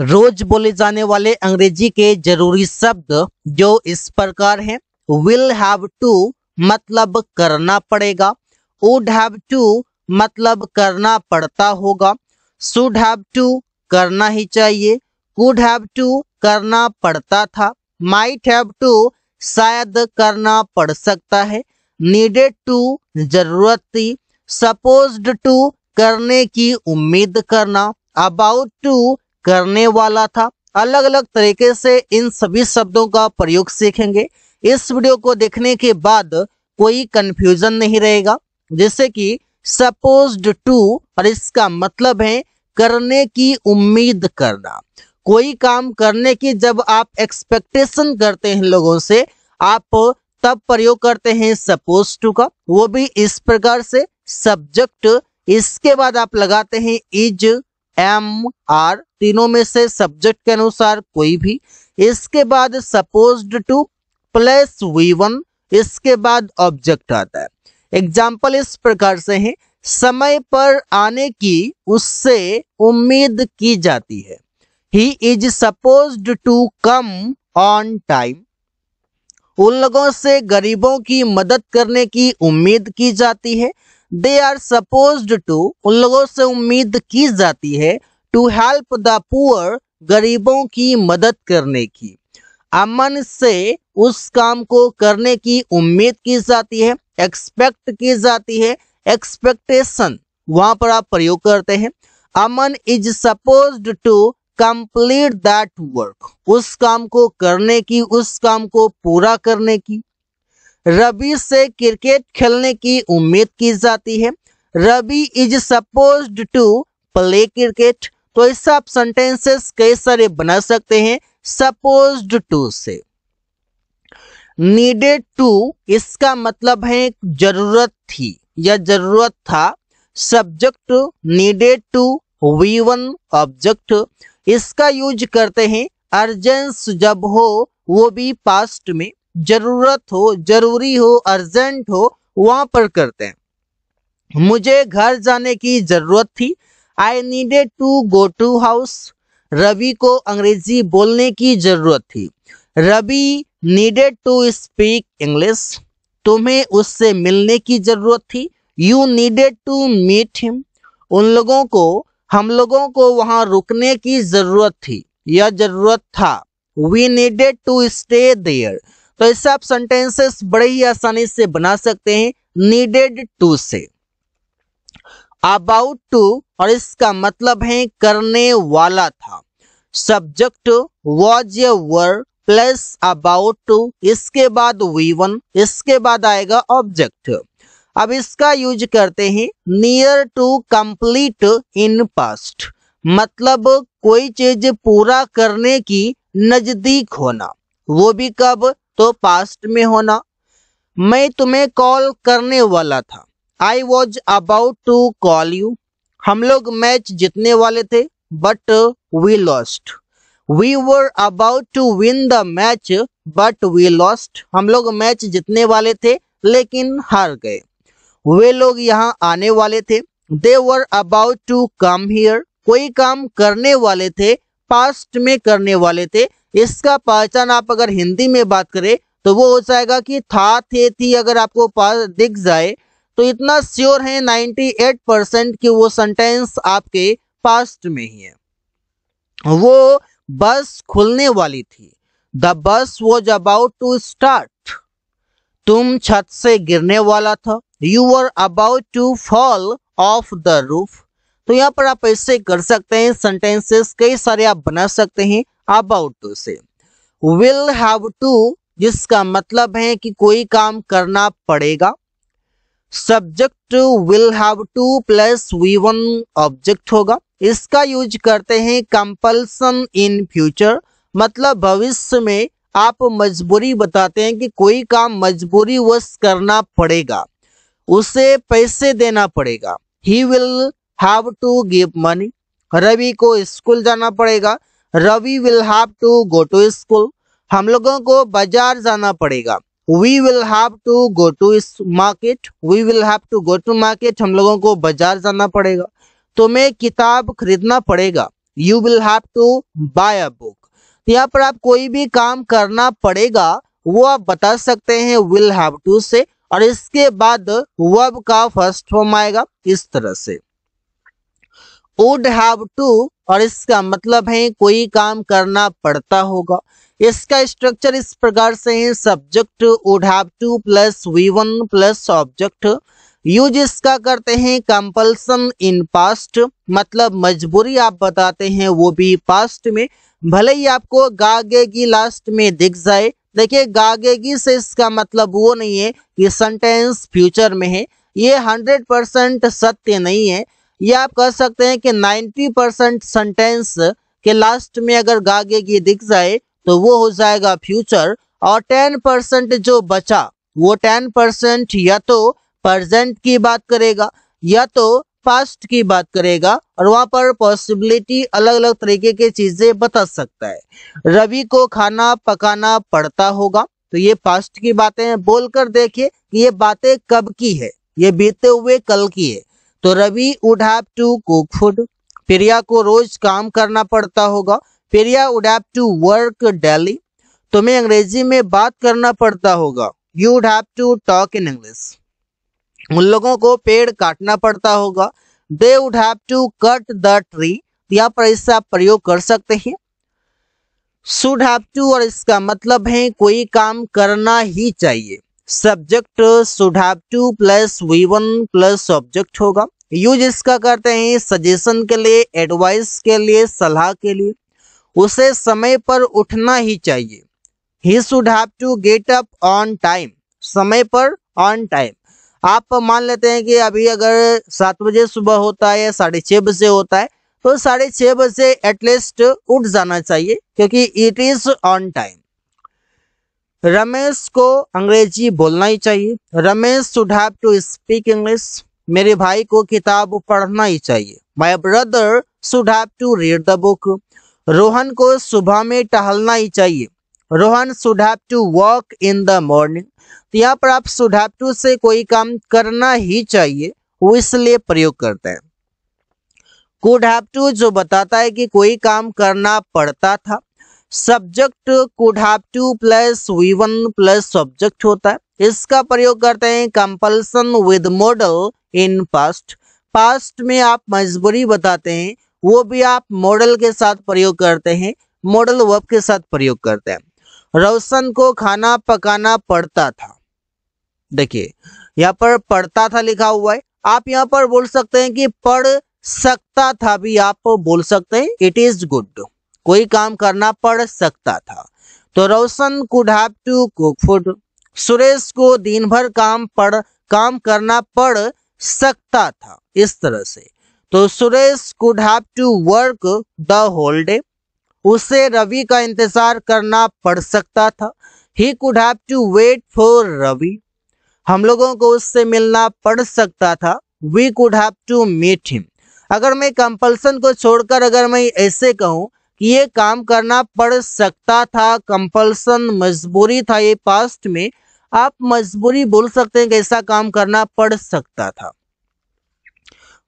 रोज बोले जाने वाले अंग्रेजी के जरूरी शब्द जो इस प्रकार हैं। विल हैव टू मतलब करना पड़ेगा, वुड हैव टू मतलब करना पड़ता होगा, शुड हैव टू करना ही चाहिए, कुड हैव टू करना पड़ता था, माइट हैव टू शायद करना पड़ सकता है, नीडेड टू जरूरत थी, सपोज्ड टू करने की उम्मीद करना, अबाउट टू करने वाला था। अलग अलग तरीके से इन सभी शब्दों का प्रयोग सीखेंगे। इस वीडियो को देखने के बाद कोई कंफ्यूजन नहीं रहेगा। जैसे कि सपोज्ड टू और इसका मतलब है करने की उम्मीद करना। कोई काम करने की जब आप एक्सपेक्टेशन करते हैं लोगों से, आप तब प्रयोग करते हैं सपोज टू का, वो भी इस प्रकार से सब्जेक्ट, इसके बाद आप लगाते हैं इज, एम, आर, तीनों में से सब्जेक्ट के अनुसार कोई भी, इसके बाद सपोज्ड टू प्लस V1, इसके बाद ऑब्जेक्ट आता है। एग्जाम्पल इस प्रकार से है, समय पर आने की उससे उम्मीद की जाती है। He is supposed to come on time. उन लोगों से गरीबों की मदद करने की उम्मीद की जाती है। दे आर सपोज्ड टू, उन लोगों से उम्मीद की जाती है, टू हेल्प द पुअर, गरीबों की मदद करने की। अमन से उस काम को करने की उम्मीद की जाती है, एक्सपेक्ट की जाती है, एक्सपेक्टेशन वहां पर आप प्रयोग करते हैं। Aman is supposed to complete that work, उस काम को करने की, उस काम को पूरा करने की। रवि से क्रिकेट खेलने की उम्मीद की जाती है। Ravi is supposed to play cricket. तो ऐसा आप सेंटेंसेस कई सारे बना सकते हैं सपोज्ड टू से। नीडेड टू, इसका मतलब है जरूरत थी या जरूरत था। Subject needed to, V1 object. इसका यूज करते हैं अर्जेंस जब हो, वो भी पास्ट में, जरूरत हो, जरूरी हो, अर्जेंट हो, वहां पर करते हैं। मुझे घर जाने की जरूरत थी। I needed to go to house. Ravi को अंग्रेजी बोलने की जरूरत थी। Ravi needed to speak English. तुम्हें उससे मिलने की जरूरत थी। You needed to meet him. उन लोगों को, हम लोगों को वहां रुकने की जरूरत थी या जरूरत था। We needed to stay there. तो ऐसे आप सेंटेंसेस बड़े ही आसानी से बना सकते हैं नीडेड टू से। अबाउट टू, और इसका मतलब है करने वाला था। सब्जेक्ट वॉज या वर प्लस अबाउट टू, इसके बाद V1, इसके बाद आएगा ऑब्जेक्ट। अब इसका यूज करते हैं near to complete in past, मतलब कोई चीज पूरा करने की नजदीक होना, वो भी कब, तो पास्ट में होना। मैं तुम्हें कॉल करने वाला था। I was about to call you. हम लोग मैच जीतने वाले थे but we lost. We were about to win the match but we lost. हम लोग मैच जीतने वाले थे लेकिन हार गए। वे लोग यहाँ आने वाले थे। दे वर अबाउट टू कम हियर। कोई काम करने वाले थे, पास्ट में करने वाले थे। इसका पहचान आप अगर हिंदी में बात करें तो वो हो जाएगा कि था, थे, थी। अगर आपको पास दिख जाए तो इतना श्योर है 98% कि वो सेंटेंस आपके पास्ट में ही है। वो बस खुलने वाली थी। The bus was about to start. तुम छत से गिरने वाला था। You were about to fall off the roof. तो यहाँ पर आप ऐसे कर सकते हैं, सेंटेंसेस कई सारे आप बना सकते हैं अबाउट टू से। विल हैव टू, जिसका मतलब है कि कोई काम करना पड़ेगा। Subject will have two plus V1 object होगा। इसका यूज करते हैं कंपल्सन इन फ्यूचर, मतलब भविष्य में आप मजबूरी बताते हैं कि कोई काम मजबूरी वश करना पड़ेगा, उसे पैसे देना पड़ेगा। He will have to give money. Ravi को स्कूल जाना पड़ेगा। Ravi will have to go to school. हम लोगों को बाजार जाना पड़ेगा। We will have to go to market. We will have to go to market. हम लोगों को बाजार जाना पड़ेगा। तुम्हें किताब खरीदना पड़ेगा। You will have to buy a book. तो यहाँ पर आप कोई भी काम करना पड़ेगा वो आप बता सकते हैं विल हैव टू से, और इसके बाद वर्ब का फर्स्ट फॉर्म आएगा इस तरह से वुड हैव टू, और इसका मतलब है कोई काम करना पड़ता होगा। इसका स्ट्रक्चर इस प्रकार से है, subject would have two plus V1 plus object. Use इसका करते हैं कंपल्सन इन पास्ट, मतलब मजबूरी आप बताते हैं वो भी पास्ट में, भले ही आपको गागेगी लास्ट में दिख जाए। देखिए गागेगी से इसका मतलब वो नहीं है कि सेंटेंस फ्यूचर में है, ये 100% सत्य नहीं है। ये आप कह सकते हैं कि 90% सेंटेंस के लास्ट में अगर गागेगी दिख जाए तो वो हो जाएगा फ्यूचर, और 10% जो बचा वो 10% या तो प्रेजेंट की बात करेगा या तो पास्ट की बात करेगा, और वहां पर पॉसिबिलिटी अलग अलग तरीके की चीजें बता सकता है। रवि को खाना पकाना पड़ता होगा, तो ये पास्ट की बातें हैं। बोलकर देखिए कि ये बातें कब की है, ये बीते हुए कल की है। तो Ravi would have to cook food. Priya को रोज काम करना पड़ता होगा, Priya would have to work daily. तुम्हें अंग्रेजी में बात करना पड़ता होगा, you would have to talk in English. उन लोगों को पेड़ काटना पड़ता होगा, they would have to cut the tree. यहाँ पर इससे आप प्रयोग कर सकते हैं शुड हैव टू, और इसका मतलब है कोई काम करना ही चाहिए। Subject should have two plus V1 plus object होगा। यूज इसका करते हैं सजेशन के लिए, एडवाइस के लिए, सलाह के लिए। उसे समय पर उठना ही चाहिए, he should have to get up on time. समय पर ऑन टाइम, आप मान लेते हैं कि अभी अगर 7 बजे सुबह होता है या 6:30 बजे होता है, तो 6:30 बजे एटलीस्ट उठ जाना चाहिए क्योंकि it is on time. Ramesh को अंग्रेजी बोलना ही चाहिए, Ramesh should have to speak English. मेरे भाई को किताब पढ़ना ही चाहिए, my brother should have to read the book. Rohan को सुबह में टहलना ही चाहिए, Rohan should have to walk in the morning. तो यहाँ पर आप शुड हैव टू से कोई काम करना ही चाहिए वो इसलिए प्रयोग करते हैं। कुड हैव टू जो बताता है कि कोई काम करना पड़ता था। Subject could have two plus V1 plus subject होता है, इसका प्रयोग करते हैं compulsion with model in past. Past में आप मजबूरी बताते हैं वो भी आप मॉडल के साथ प्रयोग करते हैं, मॉडल वर्ब के साथ प्रयोग करते हैं। रोशन को खाना पकाना पड़ता था। देखिए यहाँ पर पढ़ता था लिखा हुआ है, आप यहाँ पर बोल सकते हैं कि पढ़ सकता था भी आप बोल सकते हैं, इट इज गुड। कोई काम करना पड़ सकता था। तो Roshan could have to cook food. Suresh को दिन भर काम करना पड़ सकता था, इस तरह से। तो Suresh could have to work the whole day. उसे रवि का इंतजार करना पड़ सकता था, he could have to wait for Ravi. हम लोगों को उससे मिलना पड़ सकता था, we could have to meet him. अगर मैं कंपल्सन को छोड़कर अगर मैं ऐसे कहूं कि ये काम करना पड़ सकता था, कंपल्सन मजबूरी था, ये पास्ट में, आप मजबूरी बोल सकते हैं कि ऐसा काम करना पड़ सकता था।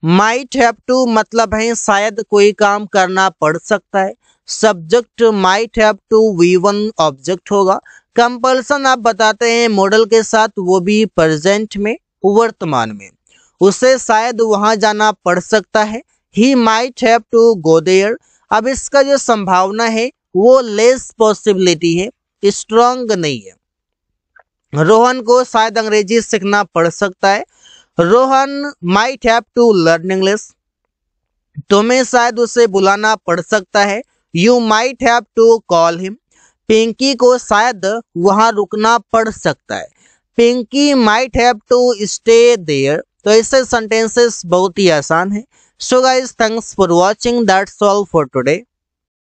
माइट हैव टू मतलब है शायद कोई काम करना पड़ सकता है। Subject might have to V1 object होगा। कंपल्सन आप बताते हैं मॉडल के साथ, वो भी प्रेजेंट में, वर्तमान में। उसे शायद वहां जाना पड़ सकता है, he might have to go there. अब इसका जो संभावना है वो लेस पॉसिबिलिटी है, स्ट्रॉन्ग नहीं है। रोहन को शायद अंग्रेजी सीखना पड़ सकता है, Rohan might have to learn English. तुम्हें शायद उसे बुलाना पड़ सकता है, you might have to call him. Pinky को शायद वहां रुकना पड़ सकता है, Pinky might have to stay there. तो ऐसे सेंटेंसेस बहुत ही आसान है। So guys, thanks for watching, that's all for today.